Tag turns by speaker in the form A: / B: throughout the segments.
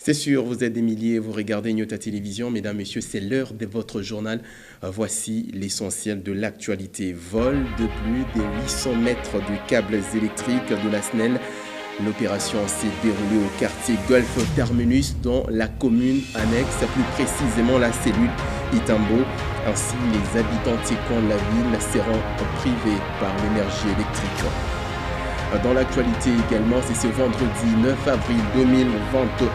A: C'est sûr, vous êtes des milliers, vous regardez Nyota Télévision. Mesdames, Messieurs, c'est l'heure de votre journal. Voici l'essentiel de l'actualité. Vol de plus de 800 mètres de câbles électriques de la SNEL. L'opération s'est déroulée au quartier Golf Terminus dans la commune annexe, plus précisément la cellule Itambo. Ainsi, les habitants de la ville seront privés par l'énergie électrique. Dans l'actualité également, c'est ce vendredi 9 avril 2021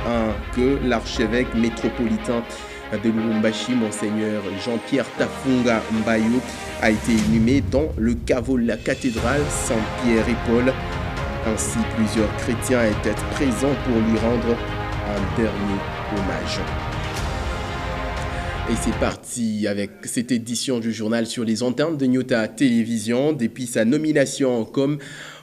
A: que l'archevêque métropolitain de Lubumbashi, Monseigneur Jean-Pierre Tafunga Mbayo, a été inhumé dans le caveau de la cathédrale Saint-Pierre et Paul. Ainsi, plusieurs chrétiens étaient présents pour lui rendre un dernier hommage. Et c'est parti avec cette édition du journal sur les antennes de Nyota Télévision. Depuis sa nomination comme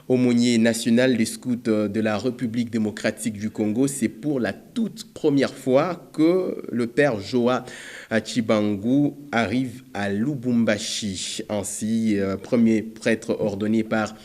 A: aumônier national des scouts de la République démocratique du Congo, c'est pour la toute première fois que le père Joa Chibangu arrive à Lubumbashi. Ainsi, premier prêtre ordonné par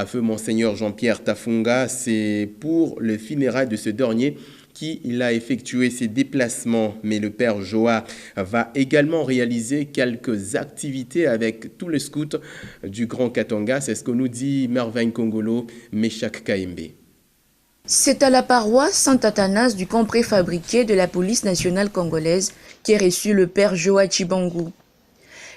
A: feu Monseigneur Jean-Pierre Tafunga, c'est pour le funérail de ce dernier qu'il a effectué ses déplacements. Mais le père Joa va également réaliser quelques activités avec tous les scouts du Grand Katanga. C'est ce que nous dit Merveille Congolo, Meshak Kaembe.
B: C'est à la paroisse Saint-Athanas du camp préfabriqué de la police nationale congolaise qu'est reçu le père Joa Chibangu.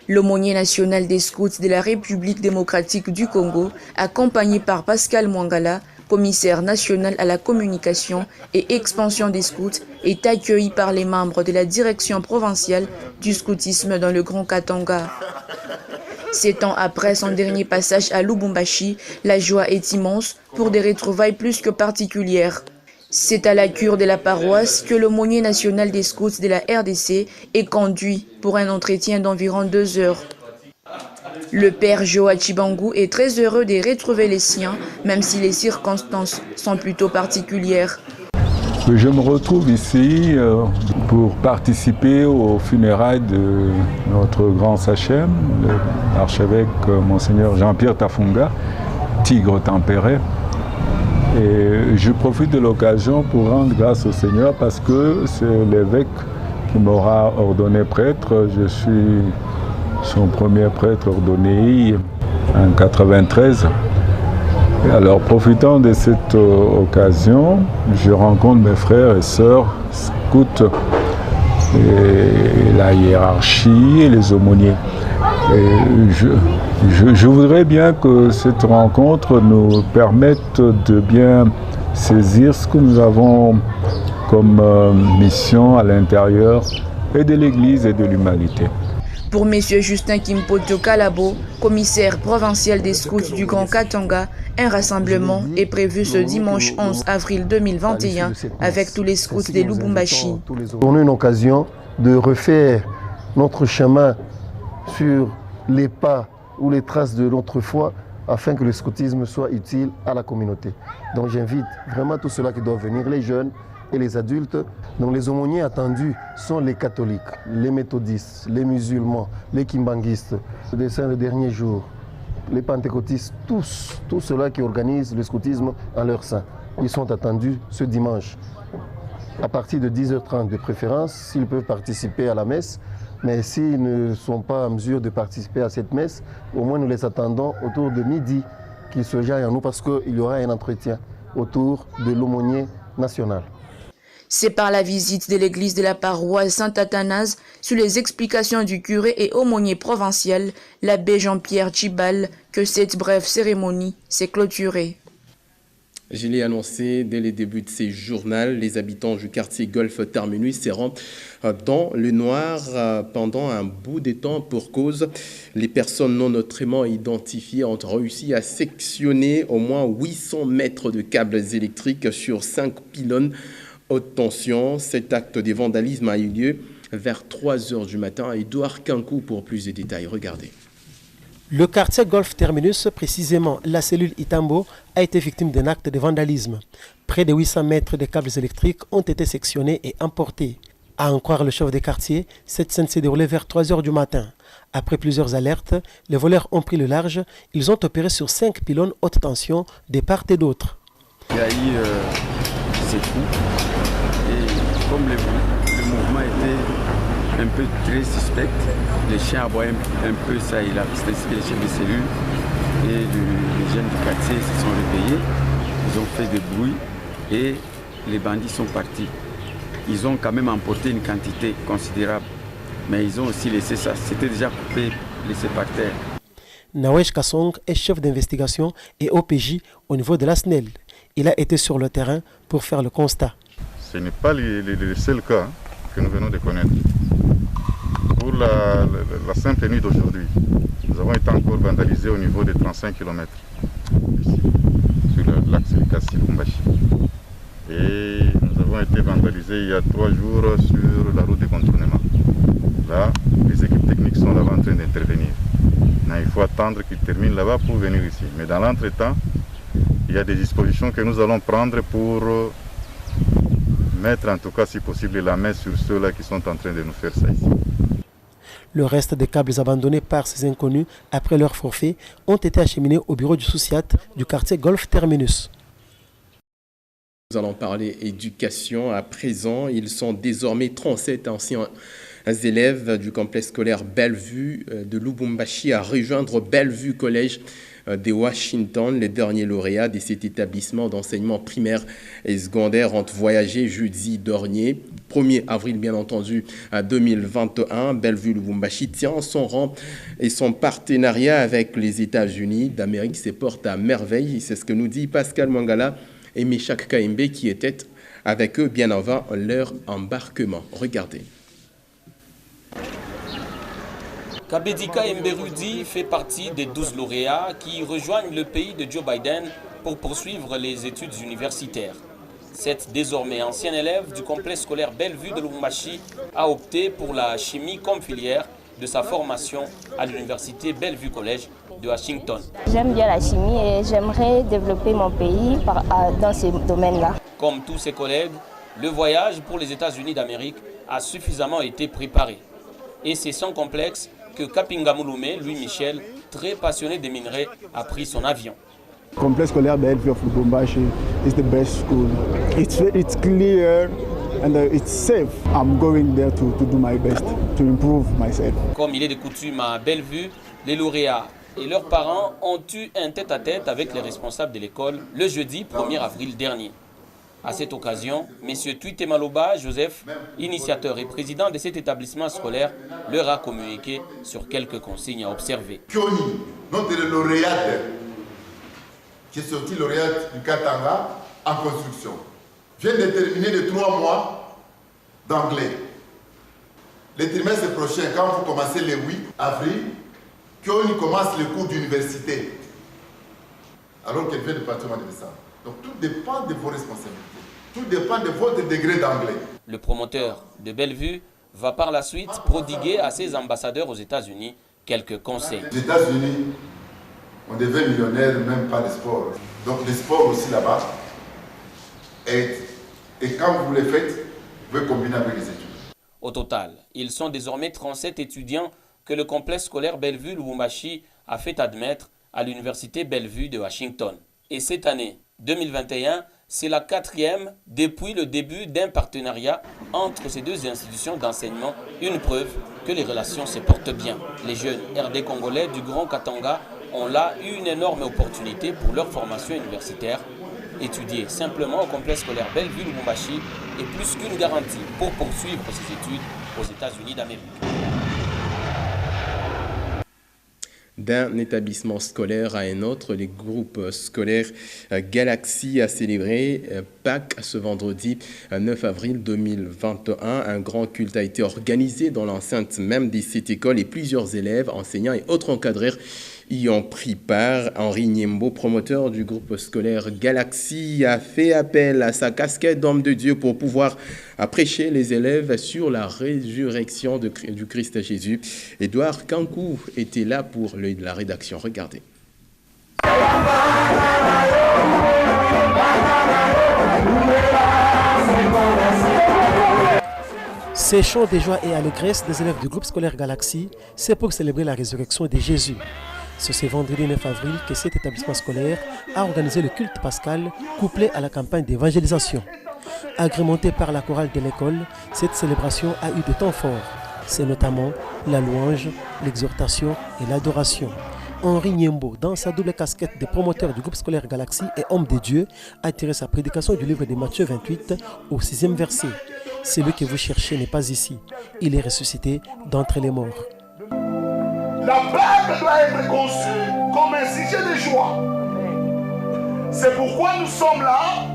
B: L'aumônier national des scouts de la République démocratique du Congo, accompagné par Pascal Mwangala, commissaire national à la communication et expansion des scouts, est accueilli par les membres de la direction provinciale du scoutisme dans le Grand Katanga. 7 ans après son dernier passage à Lubumbashi, la joie est immense pour des retrouvailles plus que particulières. C'est à la cure de la paroisse que l'aumônier national des scouts de la RDC est conduit pour un entretien d'environ 2 heures. Le père Joa Chibangu est très heureux de retrouver les siens, même si les circonstances sont plutôt particulières.
C: Je me retrouve ici pour participer aux funérailles de notre grand sachem, l'archevêque Monseigneur Jean-Pierre Tafunga, tigre tempéré. Et je profite de l'occasion pour rendre grâce au Seigneur parce que c'est l'évêque qui m'aura ordonné prêtre. Je suis son premier prêtre ordonné en 1993. Et alors, profitant de cette occasion, je rencontre mes frères et sœurs scouts, et la hiérarchie et les aumôniers. Et je voudrais bien que cette rencontre nous permette de bien saisir ce que nous avons comme mission à l'intérieur et de l'Église et de l'humanité.
B: Pour M. Justin Kimpoto Kalabo, commissaire provincial des scouts du Grand Katanga, un rassemblement est prévu ce dimanche 11 avril 2021 avec tous les scouts de Lubumbashi.
D: On a une occasion de refaire notre chemin sur les pas ou les traces de notre foi afin que le scoutisme soit utile à la communauté. Donc j'invite vraiment tous ceux-là qui doivent venir, les jeunes et les adultes. Donc les aumôniers attendus sont les catholiques, les méthodistes, les musulmans, les kimbanguistes, les saints des derniers jours, les pentecôtistes, tous ceux-là qui organisent le scoutisme en leur sein. Ils sont attendus ce dimanche à partir de 10h30 de préférence, s'ils peuvent participer à la messe. Mais s'ils ne sont pas en mesure de participer à cette messe, au moins nous les attendons autour de midi qu'ils se joignent à nous parce qu'il y aura un entretien autour de l'aumônier national.
B: C'est par la visite de l'église de la paroisse Saint-Athanas, sous les explications du curé et aumônier provincial, l'abbé Jean-Pierre Chibal, que cette brève cérémonie s'est clôturée.
A: Je l'ai annoncé dès le début de ces journaux, les habitants du quartier Golf Terminus seront dans le noir pendant un bout de temps pour cause. Les personnes non autrement identifiées ont réussi à sectionner au moins 800 mètres de câbles électriques sur 5 pylônes haute tension. Cet acte de vandalisme a eu lieu vers 3 heures du matin. Edouard Kankou pour plus de détails. Regardez.
E: Le quartier Golf Terminus, précisément la cellule Itambo, a été victime d'un acte de vandalisme. Près de 800 mètres de câbles électriques ont été sectionnés et emportés. À en croire le chef de quartier, cette scène s'est déroulée vers 3 heures du matin. Après plusieurs alertes, les voleurs ont pris le large. Ils ont opéré sur 5 pylônes haute tension de part et d'autre.
F: Il y a eu ces coups et comme le mouvement était un peu très suspect, les chiens aboyaient un peu ça et là. C'est ainsi que les chefs de cellule et les jeunes du quartier se sont réveillés. Ils ont fait des bruits et les bandits sont partis. Ils ont quand même emporté une quantité considérable, mais ils ont aussi laissé ça. C'était déjà coupé, laissé par terre.
E: Nawesh Kassong est chef d'investigation et OPJ au niveau de la SNEL. Il a été sur le terrain pour faire le constat.
G: Ce n'est pas le seul cas que nous venons de connaître. Pour la simple nuit d'aujourd'hui, nous avons été encore vandalisés au niveau de 35 km ici, sur l'axe Likasi-Lubumbashi. Et nous avons été vandalisés il y a 3 jours sur la route de contournement. Là, les équipes techniques sont là-bas en train d'intervenir. Il faut attendre qu'ils terminent là-bas pour venir ici. Mais dans l'entretemps, il y a des dispositions que nous allons prendre pour mettre en tout cas si possible la main sur ceux-là qui sont en train de nous faire ça ici.
E: Le reste des câbles abandonnés par ces inconnus après leur forfait ont été acheminés au bureau du Souciat du quartier Golf Terminus.
A: Nous allons parler éducation à présent. Ils sont désormais 37 anciens élèves du complexe scolaire Bellevue de Lubumbashi à rejoindre Bellevue Collège de Washington. Les derniers lauréats de cet établissement d'enseignement primaire et secondaire ont voyagé jeudi dernier, 1er avril bien entendu, à 2021. Bellevue Lubumbashi tient son rang et son partenariat avec les États-Unis d'Amérique se porte à merveille. C'est ce que nous dit Pascal Mangala et Meshak Kaimbe qui étaient avec eux bien avant leur embarquement. Regardez.
H: Kabedika Mberudi fait partie des 12 lauréats qui rejoignent le pays de Joe Biden pour poursuivre les études universitaires. Cette désormais ancienne élève du complexe scolaire Bellevue de Lubumbashi a opté pour la chimie comme filière de sa formation à l'université Bellevue College de Washington.
I: J'aime bien la chimie et j'aimerais développer mon pays dans ce domaine-là.
H: Comme tous ses collègues, le voyage pour les États-Unis d'Amérique a suffisamment été préparé. Et c'est sans complexe que Kapinga Mouloumé, Louis-Michel, très passionné des minerais, a pris son avion.
J: Le complexe scolaire Bellevue of Lubumbashi is the best school. It's clear and it's safe. I'm going there to do my best, to improve myself.
H: Comme il est de coutume à Bellevue, les lauréats et leurs parents ont eu un tête-à-tête avec les responsables de l'école le jeudi 1er avril dernier. À cette occasion, M. Tuite Maloba Joseph, initiateur et président de cet établissement scolaire, leur a communiqué sur quelques consignes à observer.
K: Kioni, notre lauréate, qui est sorti lauréate du Katanga en construction, vient de terminer les 3 mois d'anglais. Le trimestre prochain, quand vous commencez le 8 avril, Kioni commence le cours d'université, alors qu'elle vient du département de ça. Donc tout dépend de vos responsabilités. Tout dépend de votre degré d'anglais.
H: Le promoteur de Bellevue va par la suite prodiguer à ses ambassadeurs aux États-Unis quelques conseils.
K: Les États-Unis, on devient millionnaire même par le sport. Donc le sport aussi là-bas. Et quand vous le faites, vous pouvez combiner avec les études.
H: Au total, ils sont désormais 37 étudiants que le complexe scolaire Bellevue Lubumbashi a fait admettre à l'université Bellevue de Washington. Et cette année 2021, c'est la 4e depuis le début d'un partenariat entre ces deux institutions d'enseignement, une preuve que les relations se portent bien. Les jeunes RD congolais du Grand Katanga ont là eu une énorme opportunité pour leur formation universitaire. Étudier simplement au complexe scolaire Bellevue Lubumbashi est plus qu'une garantie pour poursuivre ses études aux États-Unis d'Amérique.
A: D'un établissement scolaire à un autre, les groupes scolaires Galaxy a célébré Pâques ce vendredi 9 avril 2021. Un grand culte a été organisé dans l'enceinte même de cette école et plusieurs élèves, enseignants et autres encadreurs y ont pris part. Henri Niembo, promoteur du groupe scolaire Galaxy, a fait appel à sa casquette d'homme de Dieu pour pouvoir prêcher les élèves sur la résurrection du Christ Jésus. Édouard Kankou était là pour la rédaction. Regardez.
E: Ces chants de joie et allégresse des élèves du groupe scolaire Galaxy, c'est pour célébrer la résurrection de Jésus. C'est ce vendredi 9 avril que cet établissement scolaire a organisé le culte pascal couplé à la campagne d'évangélisation. Agrémentée par la chorale de l'école, cette célébration a eu de temps forts. C'est notamment la louange, l'exhortation et l'adoration. Henri Niembo, dans sa double casquette de promoteur du groupe scolaire Galaxy et homme de Dieu, a tiré sa prédication du livre de Matthieu 28 au 6e verset. Celui que vous cherchez n'est pas ici. Il est ressuscité d'entre les morts.
L: La Bible doit être conçue comme un sujet de joie. C'est pourquoi nous sommes là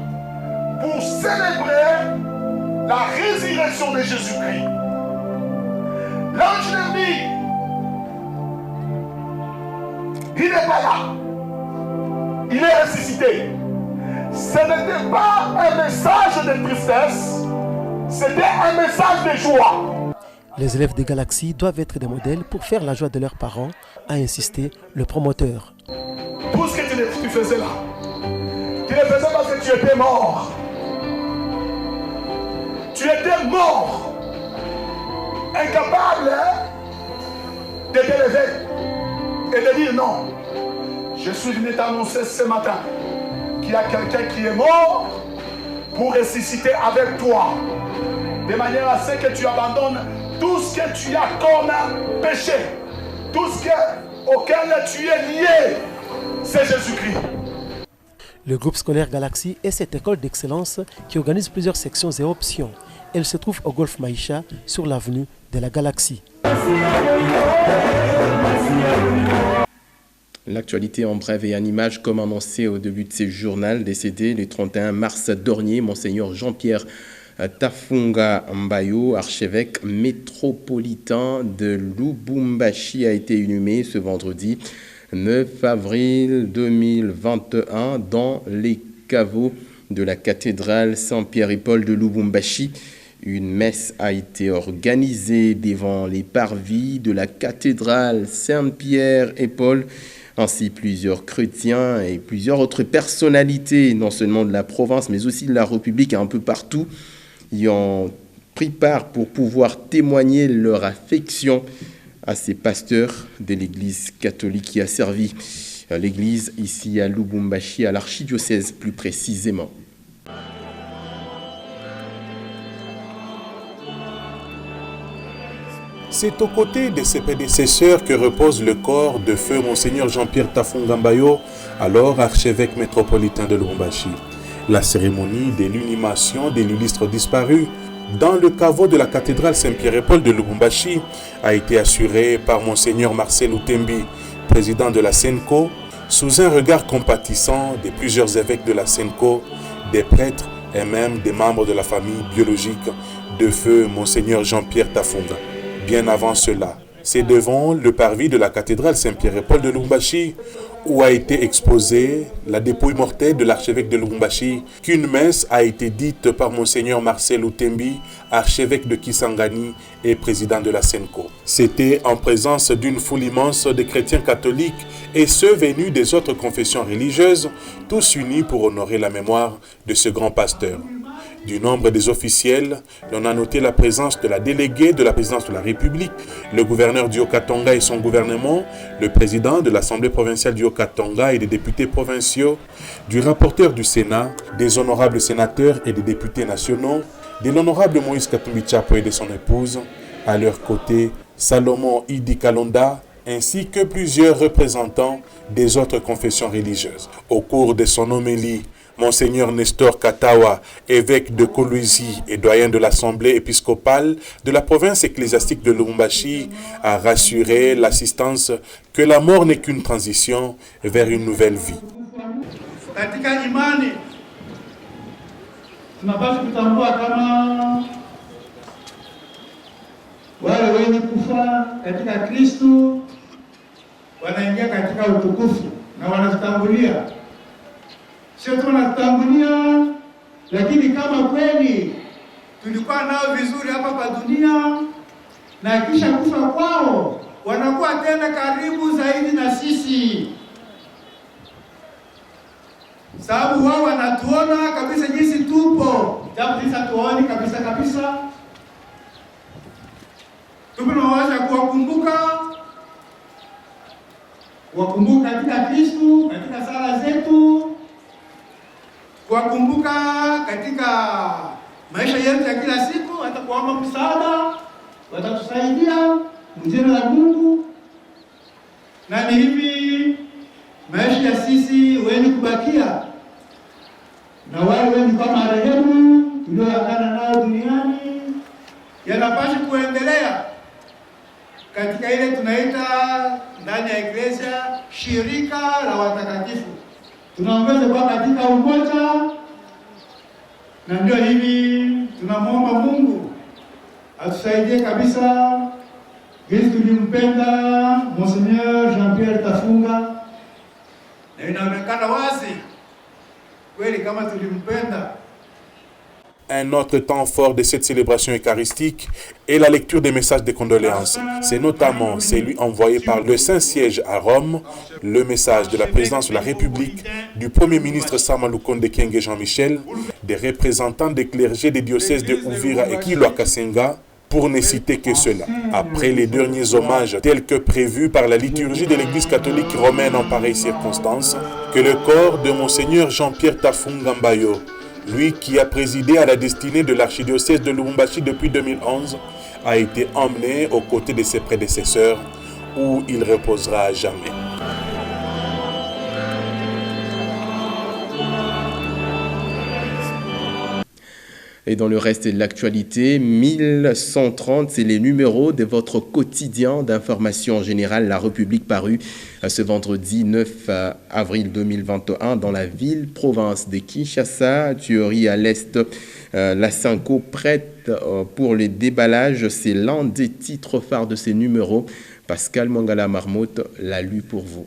L: pour célébrer la résurrection de Jésus-Christ. L'ange leur dit, il n'est pas là. Il est ressuscité. Ce n'était pas un message de tristesse, c'était un message de joie.
E: Les élèves des Galaxies doivent être des modèles pour faire la joie de leurs parents, a insisté le promoteur.
L: Tout ce que tu faisais là, tu le faisais parce que tu étais mort. Tu étais mort. Incapable de te lever et de dire non. Je suis venu t'annoncer ce matin qu'il y a quelqu'un qui est mort pour ressusciter avec toi. De manière à ce que tu abandonnes tout ce que tu as comme péché. Tout ce auquel tu es lié, c'est Jésus-Christ.
E: Le groupe scolaire Galaxy est cette école d'excellence qui organise plusieurs sections et options. Elle se trouve au Golf Maïcha, sur l'avenue de la Galaxie.
A: L'actualité en bref et en images, comme annoncé au début de ce journal, décédé le 31 mars dernier, Monseigneur Jean-Pierre Tafunga Mbayo, archevêque métropolitain de Lubumbashi, a été inhumé ce vendredi 9 avril 2021 dans les caveaux de la cathédrale Saint-Pierre et Paul de Lubumbashi. Une messe a été organisée devant les parvis de la cathédrale Saint-Pierre et Paul, ainsi plusieurs chrétiens et plusieurs autres personnalités, non seulement de la province, mais aussi de la République, un peu partout, y ont pris part pour pouvoir témoigner leur affection à ces pasteurs de l'Église catholique qui a servi l'Église ici à Lubumbashi, à l'archidiocèse plus précisément.
M: C'est aux côtés de ses prédécesseurs que repose le corps de feu Monseigneur Jean-Pierre Tafunga Mbayo, alors archevêque métropolitain de Lubumbashi. La cérémonie de l'inhumation de l'illustre disparu dans le caveau de la cathédrale Saint-Pierre et Paul de Lubumbashi a été assurée par Monseigneur Marcel Utembi, président de la SENCO, sous un regard compatissant de plusieurs évêques de la SENCO, des prêtres et même des membres de la famille biologique de feu Monseigneur Jean-Pierre Tafunga. Bien avant cela, c'est devant le parvis de la cathédrale Saint-Pierre et Paul de Lubumbashi où a été exposée la dépouille mortelle de l'archevêque de Lubumbashi qu'une messe a été dite par Monseigneur Marcel Utembi, archevêque de Kisangani et président de la SENCO. C'était en présence d'une foule immense de chrétiens catholiques et ceux venus des autres confessions religieuses, tous unis pour honorer la mémoire de ce grand pasteur. Du nombre des officiels, l'on a noté la présence de la déléguée de la présidence de la République, le gouverneur du Haut-Katanga et son gouvernement, le président de l'Assemblée provinciale du Haut-Katanga et des députés provinciaux, du rapporteur du Sénat, des honorables sénateurs et des députés nationaux, de l'honorable Moïse Katumbi Tchapo et de son épouse, à leur côté Salomon Idi Kalonda, ainsi que plusieurs représentants des autres confessions religieuses. Au cours de son homélie, Monseigneur Nestor Katawa, évêque de Kolwezi et doyen de l'Assemblée épiscopale de la province ecclésiastique de Lubumbashi, a rassuré l'assistance que la mort n'est qu'une transition vers une nouvelle vie.
N: Katika imani tunapaswa kutambua kama wale wenye kufa katika Kristo wanaingia katika utukufu na wanatambulia. Sio tu wanatambulia, lakini kama kweli tulikuwa nao vizuri hapa kwa dunia na kisha kufa kwao wanakuwa tena karibu zaidi na sisi. Sababu wao wanatuona kabisa jinsi tupo, japo sisi hatuoni kabisa. Tumewaza kuwakumbuka katika Kristo, katika sala zetu, kuwakumbuka katika maisha yetu ya kila siku, hata kuomba msaada, watatusaidia mjina la Mungu. Na ni hivi maisha ya sisi wenye kubakia na wale wenye kama marehemu tulioagana nao duniani yanapaswa kuendelea katika ile tunaita ndani ya Iglesia shirika la watakatifu. Tunaongeza kwa katika umoja, na ndio hivi tunamwomba Mungu atusaidie kabisa. Jinsi tulimpenda Monseigneur Jean-Pierre Tafunga, na inaonekana wazi kweli kama tulimpenda.
M: Un autre temps fort de cette célébration eucharistique est la lecture des messages de condoléances. C'est notamment celui envoyé par le Saint-Siège à Rome, le message de la présidence de la République, du Premier ministre Sama Lukonde Kyenge Jean-Michel, des représentants des clergés des diocèses de Uvira et Kilwa-Kasenga, pour ne citer que cela. Après les derniers hommages tels que prévus par la liturgie de l'Église catholique romaine en pareilles circonstances, que le corps de Monseigneur Jean-Pierre Tafunga Mbayo, lui qui a présidé à la destinée de l'archidiocèse de Lubumbashi depuis 2011, a été emmené aux côtés de ses prédécesseurs, où il reposera à jamais.
A: Et dans le reste de l'actualité, 1130, c'est les numéros de votre quotidien d'information générale La République paru ce vendredi 9 avril 2021 dans la ville-province de Kinshasa, tuerie à l'est, la Cinco prête pour le déballage. C'est l'un des titres phares de ces numéros. Pascal Mangala Marmotte l'a lu pour vous.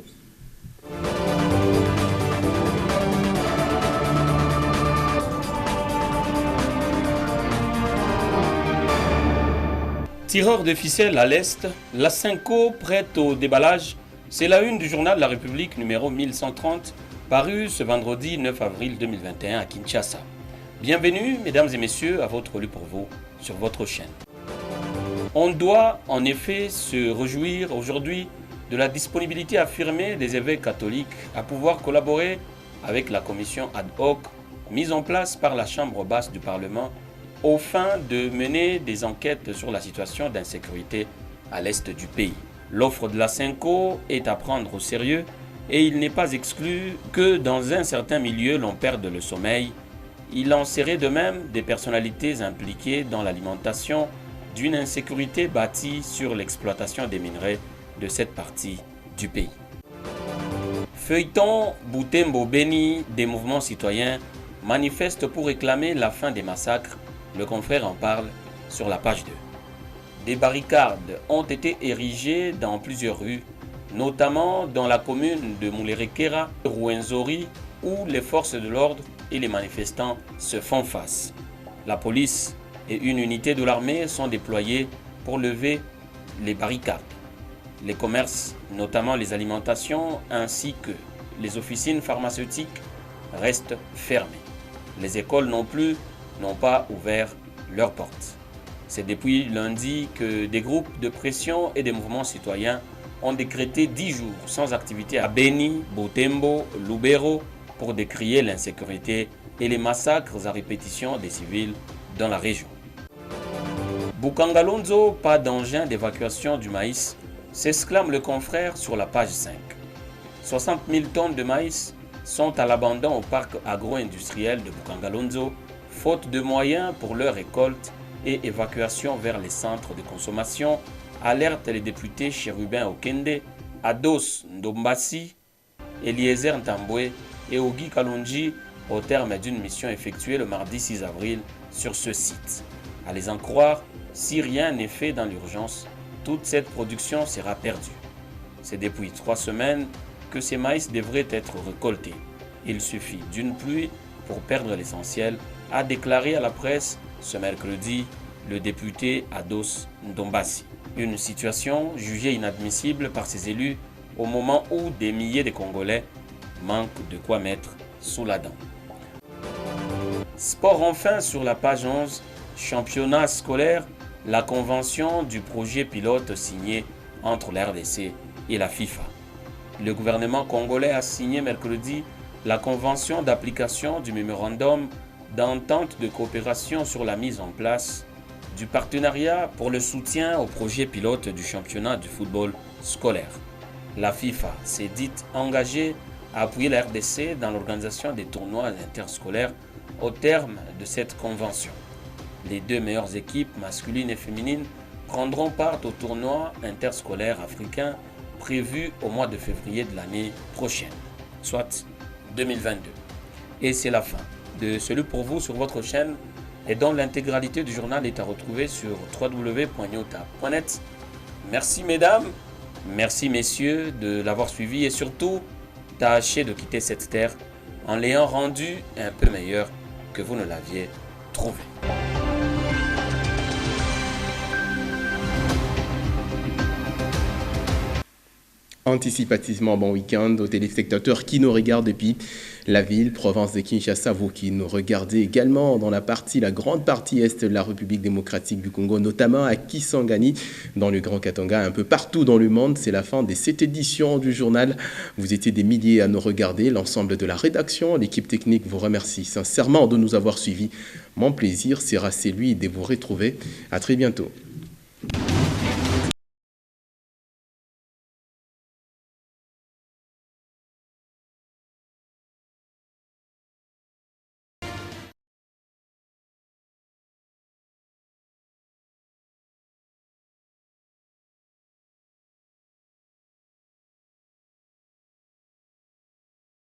H: Tireur de ficelle à l'Est, la Cinco prête au déballage. C'est la une du journal La République numéro 1130, paru ce vendredi 9 avril 2021 à Kinshasa. Bienvenue, mesdames et messieurs, à votre lu pour vous sur votre chaîne. On doit en effet se réjouir aujourd'hui de la disponibilité affirmée des évêques catholiques à pouvoir collaborer avec la commission ad hoc mise en place par la Chambre basse du Parlement au fin de mener des enquêtes sur la situation d'insécurité à l'est du pays. L'offre de la Cinco est à prendre au sérieux et il n'est pas exclu que dans un certain milieu l'on perde le sommeil. Il en serait de même des personnalités impliquées dans l'alimentation d'une insécurité bâtie sur l'exploitation des minerais de cette partie du pays. Feuilleton Butembo Beni des mouvements citoyens manifestent pour réclamer la fin des massacres. Le confrère en parle sur la page 2. Des barricades ont été érigées dans plusieurs rues, notamment dans la commune de Moulerekera, Rouenzori, où les forces de l'ordre et les manifestants se font face. La police et une unité de l'armée sont déployées pour lever les barricades. Les commerces, notamment les alimentations, ainsi que les officines pharmaceutiques, restent fermées. Les écoles non plus n'ont pas ouvert leurs portes. C'est depuis lundi que des groupes de pression et des mouvements citoyens ont décrété 10 jours sans activité à Beni, Butembo, Lubero pour décrier l'insécurité et les massacres à répétition des civils dans la région. Bukangalonzo, pas d'engin d'évacuation du maïs, s'exclame le confrère sur la page 5. 60 000 tonnes de maïs sont à l'abandon au parc agro-industriel de Bukangalonzo, faute de moyens pour leur récolte et évacuation vers les centres de consommation, alertent les députés Chérubin Okende, Ados Ndombasi, Eliezer Ntambwe et Ogi Kalonji au terme d'une mission effectuée le mardi 6 avril sur ce site. À les en croire, si rien n'est fait dans l'urgence, toute cette production sera perdue. C'est depuis 3 semaines que ces maïs devraient être récoltés. Il suffit d'une pluie pour perdre l'essentiel, a déclaré à la presse ce mercredi le député Ados Ndombasi. Une situation jugée inadmissible par ses élus au moment où des milliers de Congolais manquent de quoi mettre sous la dent. Sport enfin sur la page 11, championnat scolaire, la convention du projet pilote signé entre la RDC et la FIFA. Le gouvernement congolais a signé mercredi la convention d'application du mémorandum d'entente de coopération sur la mise en place du partenariat pour le soutien au projet pilote du championnat du football scolaire. La FIFA s'est dite engagée à appuyer la RDC dans l'organisation des tournois interscolaires au terme de cette convention. Les 2 meilleures équipes, masculines et féminines, prendront part au tournoi interscolaire africain prévu au mois de février de l'année prochaine, soit 2022. Et c'est la fin de celui pour vous sur votre chaîne et dont l'intégralité du journal est à retrouver sur www.nyota.net. Merci mesdames, merci messieurs de l'avoir suivi et surtout, tâchez de quitter cette terre en l'ayant rendu un peu meilleur que vous ne l'aviez trouvé.
A: Anticipativement, bon week-end aux téléspectateurs qui nous regardent depuis la ville, province de Kinshasa, vous qui nous regardez également dans la grande partie est de la République démocratique du Congo, notamment à Kisangani, dans le Grand Katanga, un peu partout dans le monde. C'est la fin de cette édition du journal. Vous étiez des milliers à nous regarder. L'ensemble de la rédaction, l'équipe technique vous remercie sincèrement de nous avoir suivis. Mon plaisir sera celui de vous retrouver. À très bientôt.